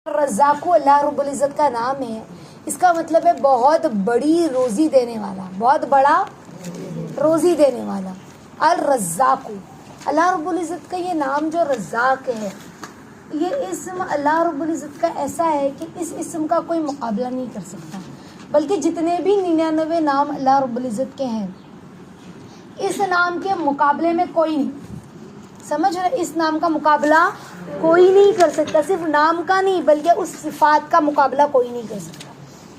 رزاق اللہ رب العزت کا نام ہے، اس کا مطلب ہے بہت بڑی روزی دینے والا، بہت بڑا روزی دینے والا۔ الرزاق، اللہ رب العزت کا یہ نام جو رزاق ہے، یہ اسم اللہ رب العزت کا ایسا ہے کہ اس اسم کا کوئی مقابلہ نہیں کر سکتا، بلکہ جتنے بھی 99 نام اللہ رب العزت کے ہیں اس نام کے مقابلے میں کوئی نہیں، سمجھ رہے؟ اس نام کا مقابلہ کوئی نہیں کر سکتا، صرف نام کا نہیں بلکہ اس صفات کا مقابلہ کوئی نہیں کر سکتا۔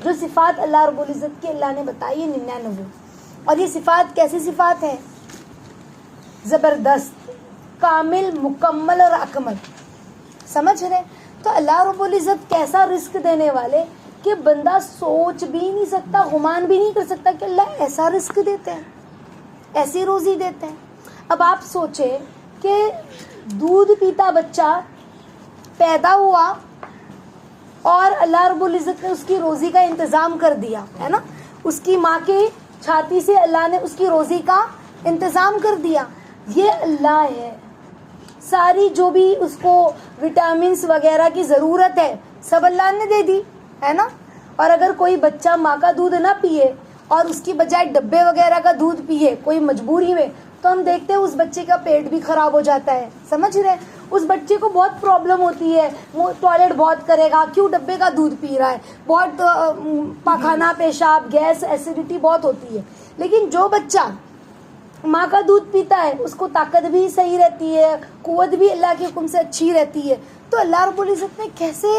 جو صفات اللہ رب العزت کی اللہ نے بتائی ہے 99، اور یہ صفات کیسی صفات ہیں؟ زبردست، کامل، مکمل اور اکمل، سمجھ رہے؟ تو اللہ رب العزت کیسا رزق دینے والے کہ بندہ سوچ بھی نہیں سکتا، گمان بھی نہیں کر سکتا کہ اللہ ایسا رزق دیتے ہیں، ایسی روزی دیتے ہیں۔ اب آپ سوچیں کہ دودھ پیتا بچہ پیدا ہوا اور اللہ رب العزت نے اس کی روزی کا انتظام کر دیا ہے نا، اس کی ماں کی چھاتی سے اللہ نے اس کی روزی کا انتظام کر دیا۔ یہ اللہ ہے، ساری جو بھی اس کو وٹامنس وغیرہ کی ضرورت ہے سب اللہ نے دے دی ہے نا۔ اور اگر کوئی بچہ ماں کا دودھ نہ پیے اور اس کی بجائے ڈبے وغیرہ کا دودھ پیے کوئی مجبوری میں، تو ہم دیکھتے ہیں اس بچے کا پیٹ بھی خراب ہو جاتا ہے، سمجھ رہے؟ اس بچے کو بہت پرابلم ہوتی ہے، وہ ٹوائلٹ بہت کرے گا، کیوں؟ ڈبے کا دودھ پی رہا ہے، بہت پاخانہ، پیشاب، گیس، ایسیڈیٹی بہت ہوتی ہے۔ لیکن جو بچہ ماں کا دودھ پیتا ہے اس کو طاقت بھی صحیح رہتی ہے، قوت بھی اللہ کے حکم سے اچھی رہتی ہے۔ تو اللہ رب العزت نے کیسے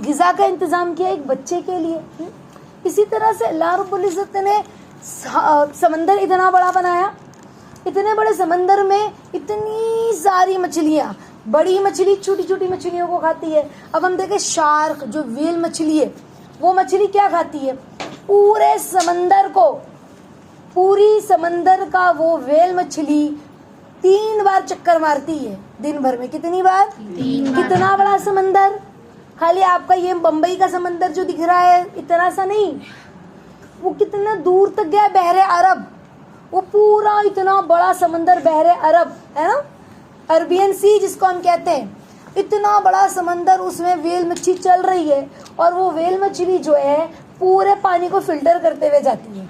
غذا کا انتظام کیا ایک بچے کے لیے۔ اسی طرح سے اللہ رب العزت نے سمندر اتنا بڑا بنایا، اتنے بڑے سمندر میں اتنی ساری مچھلیاں، بڑی مچھلی چھوٹی چھوٹی مچھلیوں کو کھاتی ہے۔ اب ہم دیکھیں شارک جو ویل مچھلی ہے، وہ مچھلی کیا کھاتی ہے؟ پورے سمندر کو، پوری سمندر کا وہ ویل مچھلی 3 بار چکر مارتی ہے دن بھر میں۔ کتنی بار؟ 3 بار۔ کتنا بڑا سمندر! خالی آپ کا یہ بمبئی کا سمندر جو دکھ رہا ہے اتنا سا نہیں، وہ کتنا دور تک گیا، بحر عرب، وہ پورا اتنا بڑا سمندر بحر عرب ہے نا، عربین سی جس کو ہم کہتے ہیں، اتنا بڑا سمندر، اس میں ویل مچھلی چل رہی ہے، اور وہ ویل مچھلی جو ہے پورے پانی کو فلٹر کرتے ہوئے جاتی ہے۔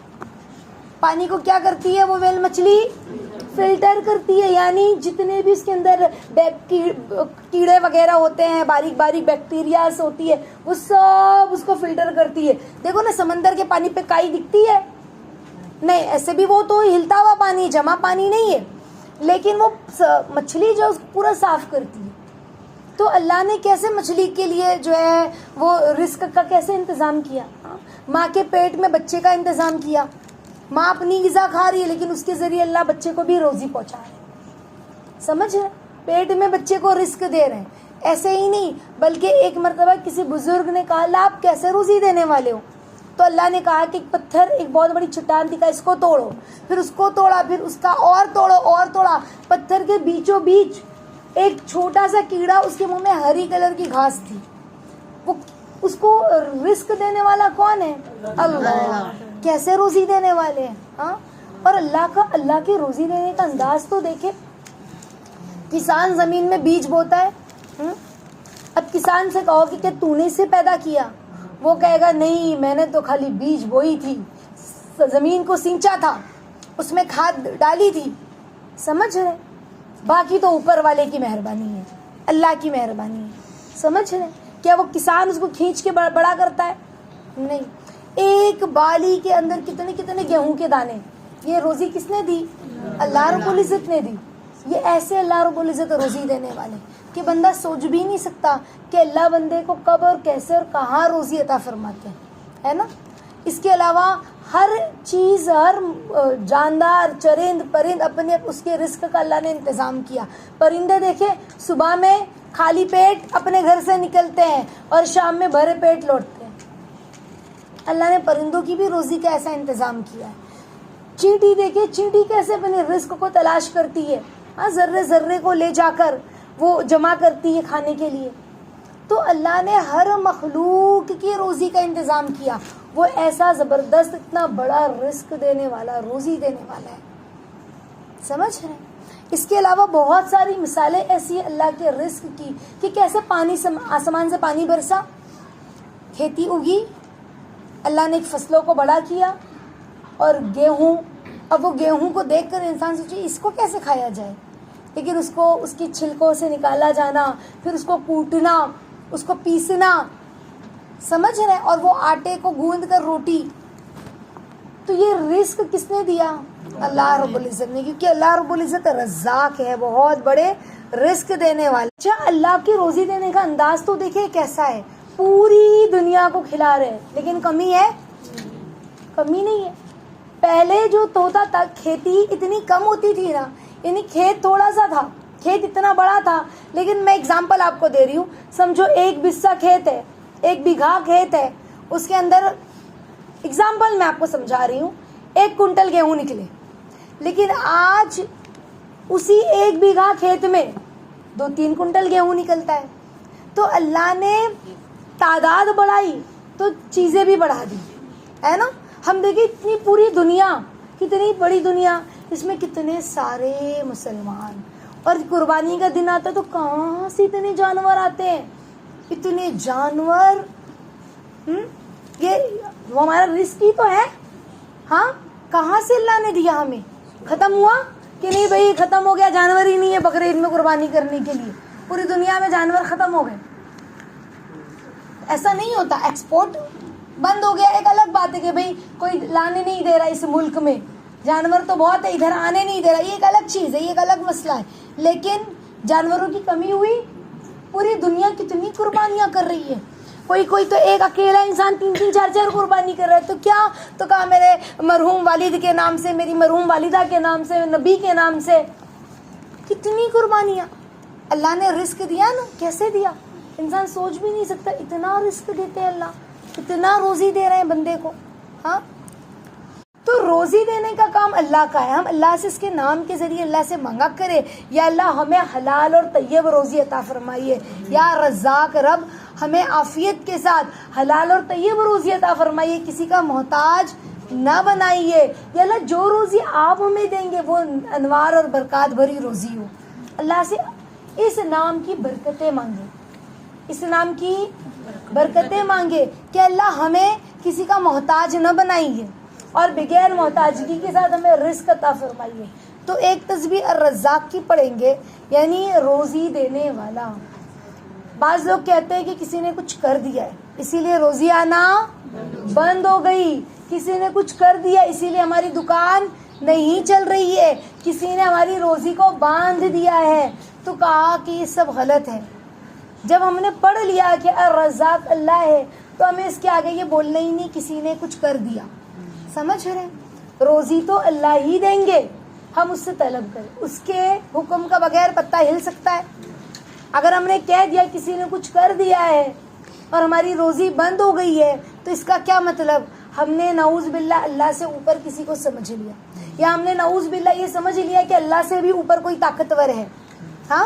پانی کو کیا کرتی ہے وہ ویل مچھلی؟ فلٹر کرتی ہے، یعنی جتنے بھی اس کے اندر کیڑے وغیرہ ہوتے ہیں، باریک باریک بیکٹیریاز ہوتی ہے، وہ سب اس کو فلٹر کرتی ہے۔ دیکھو نا سمندر کے پانی پہ کائی دکھتی ہے؟ نہیں، ایسے بھی وہ تو ہلتا ہوا پانی، جمع پانی نہیں ہے، لیکن وہ مچھلی جو پورا صاف کرتی ہے۔ تو اللہ نے کیسے مچھلی کے لیے جو ہے وہ رزق کا کیسے انتظام کیا؟ ماں کے پیٹ میں بچے کا انتظام کیا، ماں اپنی غذا کھا رہی ہے لیکن اس کے ذریعے اللہ بچے کو بھی روزی پہنچا رہے ہیں، سمجھ رہے؟ پیٹ میں بچے کو رزق دے رہے ہیں۔ ایسے ہی نہیں بلکہ ایک مرتبہ کسی بزرگ نے کہا اللہ آپ کیسے روزی دینے والے ہو؟ تو اللہ نے کہا کہ ایک پتھر، ایک بہت بڑی چٹان دکھا، اس کو توڑو، پھر اس کو توڑا، پھر اس کا اور توڑو اور توڑا، پتھر کے بیچوں بیچ ایک چھوٹا سا کیڑا، اس کے منہ میں ہری کلر کی گھاس تھی۔ وہ اس کو رزق دینے والا کون ہے؟ اللہ۔ کیسے روزی دینے والے ہیں، ہاں؟ اور اللہ کے روزی دینے کا انداز تو دیکھے۔ کسان زمین میں بیج بوتا ہے، اب کسان سے کہو کہ تو نے اسے پیدا کیا، وہ کہے گا نہیں میں نے تو خالی بیج بوئی تھی، زمین کو سینچا تھا، اس میں کھاد ڈالی تھی، سمجھ رہے؟ باقی تو اوپر والے کی مہربانی ہے، اللہ کی مہربانی ہے، سمجھ رہے؟ کیا وہ کسان اس کو کھینچ کے بڑا کرتا ہے؟ نہیں۔ ایک بالی کے اندر کتنے کتنے گیہوں کے دانے، یہ روزی کس نے دی؟ اللہ رب العزت نے دی۔ یہ ایسے اللہ رب العزت روزی دینے والے کہ بندہ سوچ بھی نہیں سکتا کہ اللہ بندے کو کب اور کیسے اور کہاں روزی عطا فرماتے ہیں، ہے نا۔ اس کے علاوہ ہر چیز، ہر جاندار، چرند پرند اپنے اس کے رزق کا اللہ نے انتظام کیا۔ پرندے دیکھیں صبح میں خالی پیٹ اپنے گھر سے نکلتے ہیں اور شام میں بھرے پیٹ لوٹتے ہیں۔ اللہ نے پرندوں کی بھی روزی کا ایسا انتظام کیا ہے۔ چینٹی دیکھیں، چینٹی کیسے اپنے رزق کو تلاش کرتی ہے، ذرے ذرے کو لے جا کر وہ جمع کرتی ہے کھانے کے لیے۔ تو اللہ نے ہر مخلوق کی روزی کا انتظام کیا، وہ ایسا زبردست، اتنا بڑا رزق دینے والا، روزی دینے والا ہے، سمجھ رہے ہیں؟ اس کے علاوہ بہت ساری مثالیں ایسی ہیں اللہ کے رزق کی کہ کیسے پانی آسمان سے پانی برسا، کھیتی اگی، اللہ نے ایک فصلوں کو بڑا کیا، اور گیہوں، اب وہ گیہوں کو دیکھ کر انسان سوچے اس کو کیسے کھایا جائے، لیکن اس کو اس کی چھلکوں سے نکالا جانا، پھر اس کو کوٹنا، اس کو پیسنا، سمجھ رہے ہیں، اور وہ آٹے کو گوندھ کر روٹی. تو یہ رزق کس نے دیا؟ اللہ رب العزت نے، کیونکہ اللہ رب العزت رزاق ہے، بہت بڑے رزق دینے والے. اچھا، اللہ کی روزی دینے کا انداز تو دیکھیں کیسا ہے، پوری دنیا کو کھلا رہے، لیکن کمی ہے؟ کمی نہیں ہے. پہلے جو ہوتا تھا کھیتی اتنی کم ہوتی تھی نا، یعنی کھیت تھوڑا سا تھا، کھیت اتنا بڑا تھا، لیکن میں اگزامپل آپ کو دے رہی ہوں، سمجھو 1 بسہ کھیت ہے، 1 بیگھا کھیت ہے، اس کے اندر اگزامپل میں آپ کو سمجھا رہی ہوں 1 کنٹل گیہوں نکلے. لیکن آج اسی 1 بیگھا کھیت میں 2-3 کنٹل گیہوں نکلتا ہے. تو اللہ نے تعداد بڑھائی تو چیزیں بھی بڑھا دی ہے نا. ہم دیکھیں اتنی پوری دنیا، کتنی بڑی دنیا، اس میں کتنے سارے مسلمان، اور قربانی کا دن آتا ہے تو کہاں سے اتنے جانور آتے ہیں، اتنے جانور. یہ وہ ہمارا رزق ہی تو ہے. ہاں، کہاں سے اللہ نے دیا ہمیں؟ ختم ہوا کہ نہیں بھائی؟ ختم ہو گیا، جانور ہی نہیں ہے بقرعید میں قربانی کرنے کے لیے، پوری دنیا میں جانور ختم ہو گئے. ایسا نہیں ہوتا. ایکسپورٹ بند ہو گیا ایک الگ بات ہے کہ بھائی کوئی لانے نہیں دے رہا اس ملک میں، جانور تو بہت ہے ادھر آنے نہیں دے رہا، یہ ایک الگ چیز ہے، یہ ایک الگ مسئلہ ہے. لیکن جانوروں کی کمی ہوئی، پوری دنیا کتنی قربانیاں کر رہی ہے. کوئی تو ایک اکیلا انسان 3-3 4-4 قربانی کر رہا ہے. تو کیا؟ تو کہا میرے مرحوم والد کے نام سے، میری مرحوم والدہ کے نام سے، نبی کے نام سے، کتنی قربانیاں. اللہ نے رزق دیا نا، کیسے دیا انسان سوچ بھی نہیں سکتا. اتنا رزق دیتے ہیں اللہ، اتنا روزی دے رہے ہیں بندے کو. ہاں، تو روزی دینے کا کام اللہ کا ہے. ہم اللہ سے اس کے نام کے ذریعے اللہ سے مانگا کرے، یا اللہ ہمیں حلال اور طیب روزی عطا فرمائیے، یا رزاق رب ہمیں عافیت کے ساتھ حلال اور طیب روزی عطا فرمائیے، کسی کا محتاج نہ بنائیے. یا اللہ جو روزی آپ ہمیں دیں گے وہ انوار اور برکات بھری روزی ہو. اللہ سے اس نام کی برکتیں مانگے، اس نام کی برکتیں مانگے کہ اللہ ہمیں کسی کا محتاج نہ بنائیے، اور بغیر محتاجگی کے ساتھ ہمیں رزق عطا فرمائیے. تو ایک تسبیح الرزاق کی پڑھیں گے، یعنی روزی دینے والا. بعض لوگ کہتے ہیں کہ کسی نے کچھ کر دیا ہے اسی لیے روزی آنا بند ہو گئی، کسی نے کچھ کر دیا اسی لیے ہماری دکان نہیں چل رہی ہے، کسی نے ہماری روزی کو باندھ دیا ہے. تو کہا کہ یہ سب غلط ہے. جب ہم نے پڑھ لیا کہ الرزاق اللہ ہے تو ہمیں اس کے آگے یہ بولنا ہی نہیں کسی نے کچھ کر دیا. سمجھ رہے ہیں؟ روزی تو اللہ ہی دیں گے، ہم اس سے طلب کریں. اس کے حکم کا بغیر پتہ ہل سکتا ہے؟ اگر ہم نے کہہ دیا کسی نے کچھ کر دیا ہے اور ہماری روزی بند ہو گئی ہے تو اس کا کیا مطلب؟ ہم نے نعوذ باللہ اللہ سے اوپر کسی کو سمجھ لیا، یا ہم نے نعوذ باللہ یہ سمجھ لیا کہ اللہ سے بھی اوپر کوئی طاقتور ہے. ہاں،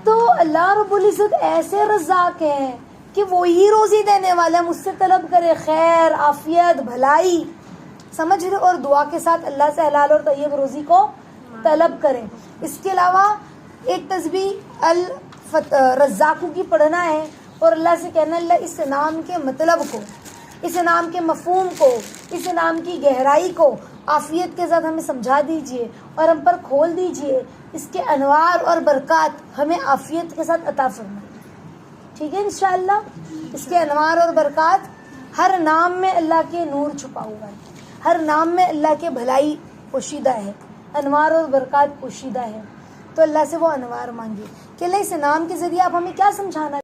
تو اللہ رب العزت ایسے رزاق ہیں کہ وہی روزی دینے والا ہے. مجھ سے طلب کرے خیر، عافیت، بھلائی، سمجھ رہے، اور دعا کے ساتھ اللہ سے حلال اور طیب روزی کو طلب کریں. اس کے علاوہ ایک تسبیح الرزاق کی پڑھنا ہے اور اللہ سے کہنا اللہ اس نام کے مطلب کو، اس نام کے مفہوم کو، اس نام کی گہرائی کو عافیت کے ساتھ ہمیں سمجھا دیجئے اور ہم پر کھول دیجئے. اس کے انوار اور برکات ہمیں عافیت کے ساتھ عطا فرمائے. ٹھیک ہے انشاءاللہ. اس کے انوار اور برکات، ہر نام میں اللہ کے نور چھپا ہوا ہے، ہر نام میں اللہ کے بھلائی پوشیدہ ہے، انوار اور برکات پوشیدہ ہے. تو اللہ سے وہ انوار مانگے کہ اللہ اس نام کے ذریعے آپ ہمیں کیا سمجھانا